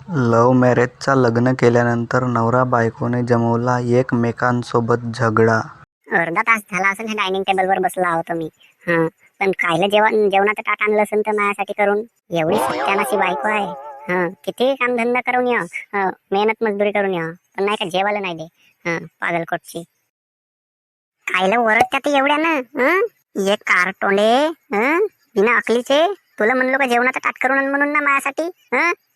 Love मॅरेजचा लग्न केल्यानंतर नवरा बायकोने जमवला एकमेकांसोबत झगडा. अर्धा तास झाला असेल हे डायनिंग टेबलवर बसला होतो मी. हा, पण खायला जेवणाचं ताट आणलं असेल तर माझ्यासाठी करून. एवढी सत्यानाची बायको आहे. हा, किती कामधंदा करून या, मेहनत मजदुरी करून या, पण नाही का जेवायला नाही दे. हा, पागलकोटची. खायला ओरडत्यात एवढ्या ना. एक कारटोंडे, बिना अकलीचे. तुला म्हणलो का जेवणाचं ताट करून आण म्हणून ना माझ्यासाठी.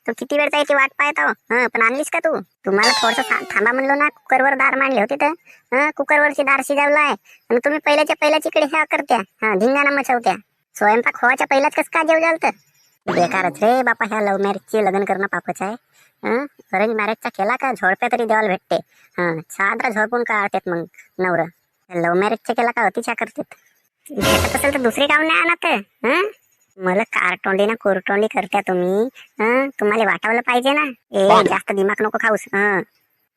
तू किती वेळचा याची वाट पाहतो. पण आणलीस का तू? तुम्हाला थोडस थांबा म्हणलो ना, कुकरवर दार मांडले होते तर. कुकरवरची दार शिजवलाय आणि तुम्ही पहिल्याच्या पहिल्याच इकडे ह्या करत्या. धिंगाणा मचवत्या. स्वयंपाक व्हायच्या पहिल्याच कसं काय जेव जालत? बेकारच रे बापा, ह्या लव्ह मॅरेजची लग्न करणं पापच आहे. अरेंज मॅरेजचा केला का झोडप्या तरी देवाला भेटते. चादरा झोडपून काढतात मग नवर. लव्ह मॅरेजचा केला का अतिशय करतात. भेटत असेल तर दुसरी काम नाही आणत. मला कारटोंडी ना कोरटोंडी करत्या तुम्ही. तुम्हाला वाटावलं पाहिजे ना. जास्त दिमाग नको खाऊस.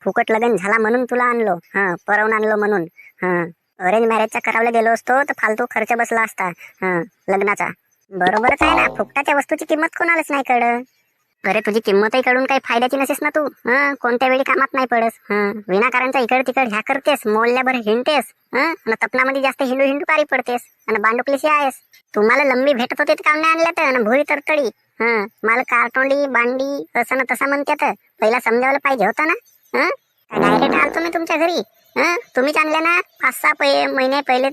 फुकट लग्न झाला म्हणून तुला आणलो. परवून आणलो म्हणून. अरेंज मॅरेजचा करायला गेलो असतो तर फालतू खर्च बसला असता लग्नाचा. बरोबरच आहे ना, फुकटाच्या वस्तूची किंमत कोणालाच नाही कळत. अरे तुझी किंमतही कळून काही फायद्याची नसेस ना तू. कोणत्या वेळी कामात नाही पडस. विनाकारांचा इकड तिकड ह्या करतेस, मोडल्याभर हिंडतेस. आणि तपनामध्ये जास्त हिंडू हिंडू पारी पडतेस आणि बांडुकलीशी आहेस. तुम्हाला लंबी भेटत होते काम नाही आणल्या तर, आणि भुरी तरतडी. मला कारटोंडी बांडी असं ना तसं म्हणतात. पहिला समजावलं पाहिजे होता ना. डायरेक्ट आलतो मी तुमच्या घरी. तुम्हीच आणल्या ना 5-6 महिने पहिले.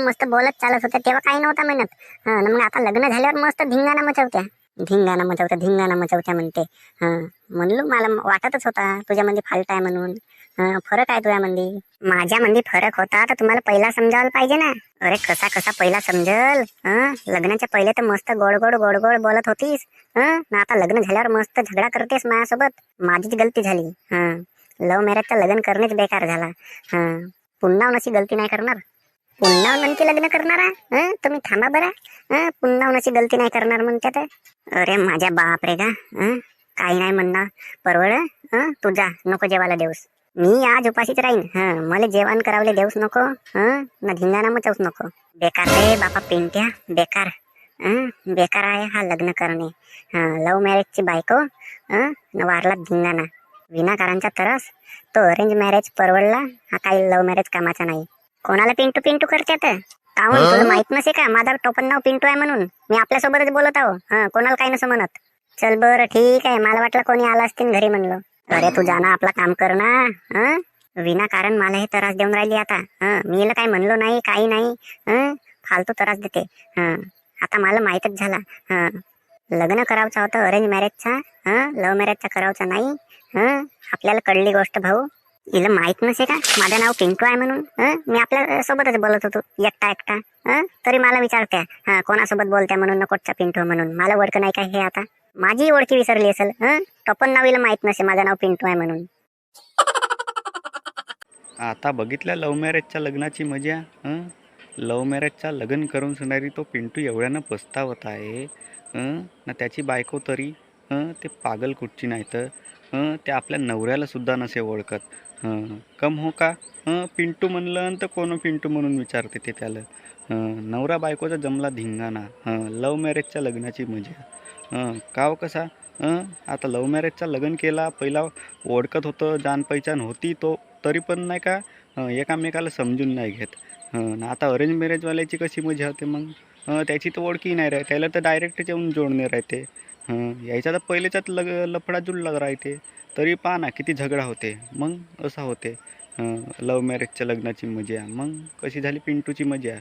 मस्त बोलत चालत होत्या तेव्हा काही नव्हता म्हणत. मग आता लग्न झाल्यावर मस्त धिंगाणा मचवत्या. धिंगाणा मचवत्या म्हणते. म्हणलो मला वाटतच होता तुझ्यामध्ये फाल्ट आहे म्हणून. फरक आहे तुझ्यामध्ये. माझ्यामध्ये फरक होता तर तुम्हाला पहिला समजावलं पाहिजे ना. अरे कसा कसा पहिला समजल. लग्नाच्या पहिले तर मस्त गोड गोड गोड गोड बोलत होतीस. ना आता लग्न झाल्यावर मस्त झगडा करतेस माझ्यासोबत. माझीच गलती झाली. लव्ह मॅरेजचं लग्न करणेच बेकार झाला. पुन्हा अशी गलती नाही करणार. पुन्हा नंतर लग्न करणार. तुम्ही थांबा बरं. पुन्हा अशी गलती नाही करणार म्हणतात. अरे माझ्या बाप रे का. काही नाही म्हणणार. परवड. तू जा, नको जेवायला देऊस. मी आज उपाशीच राहीन. मला जेवण करावले देऊस नको. ना धिंगाणा मचवूच नको. बेकार रे बापा पिंट्या, बेकार. बेकार आहे हा लग्न करणे. लव्ह मॅरेजची बायको. वारला धिंगाणा. विनाकारांचा तरस. तो अरेंज मॅरेज परवडला. हा काही लव्ह मॅरेज कामाचा नाही. कोणाला पिंटू पिंटू करतात. काहून तुला माहित नसे का माझा टोपण नाव पिंटू आहे म्हणून? मी आपल्यासोबतच बोलत आहो. कोणाला काही नसं म्हणत. चल बरं ठीक आहे, मला वाटलं कोणी आला असतील घरी म्हणलं. अरे तू जाना आपला काम कर ना. विनाकारण मला हे त्रास देऊन राहिली आता. मी हिला काही म्हणलो नाही, काही नाही. फालतू त्रास देते. आता मला माहीतच झाला. लग्न करावचं होतं अरेंज मॅरेजचा. लव्ह मॅरेजचा करावचा नाही. आपल्याला कळली गोष्ट भाऊ. हिला माहित नसे का माझं नाव पिंटू आहे म्हणून? मी आपल्या सोबतच बोलत होतो एकटा एकटा. तरी मला विचारत्या कोणासोबत बोलत्या म्हणून, कोटचा पिंटू म्हणून. मला ओळख नाही काय हे आता? माझी ओळखी विसरली असेल. टोपण नाव हिला माहित नसे माझं नाव पिंटू आहे म्हणून. आता बघितल्या लव्ह मॅरेजच्या लग्नाची मजा. लव्ह मॅरेजचा लग्न करून सुनारी तो पिंटू एवढ्यानं पस्तावत आहे. ना त्याची बायको तरी ते पागल कुठची नाही तर ते आपल्या नवऱ्याला सुद्धा नसे ओळखत. कम हो का. पिंटू म्हणलं तर कोण पिंटू म्हणून विचारते ते त्याला. नवरा बायकोचा जमला धिंगाणा. लव्ह मॅरेजच्या लग्नाची मजा. काव कसा. आता लव्ह मॅरेजचा लग्न केला. पहिला ओळखत होतं, जान पहिचान होती तो तरी पण नाही का एकामेकाला समजून नाही घेत. आता अरेंज मॅरेजवाल्याची कशी मजा होते मग. त्याची तर ओळखी नाही राहते. त्याला तर डायरेक्ट येऊन जोडणे राहते. यायचा तर पहिलेचाच लफडा जुळला राहते. तरी पहा ना किती झगडा होते. मग असा होते लव्ह मॅरेजच्या लग्नाची मजा. मग कशी झाली पिंटूची मजा.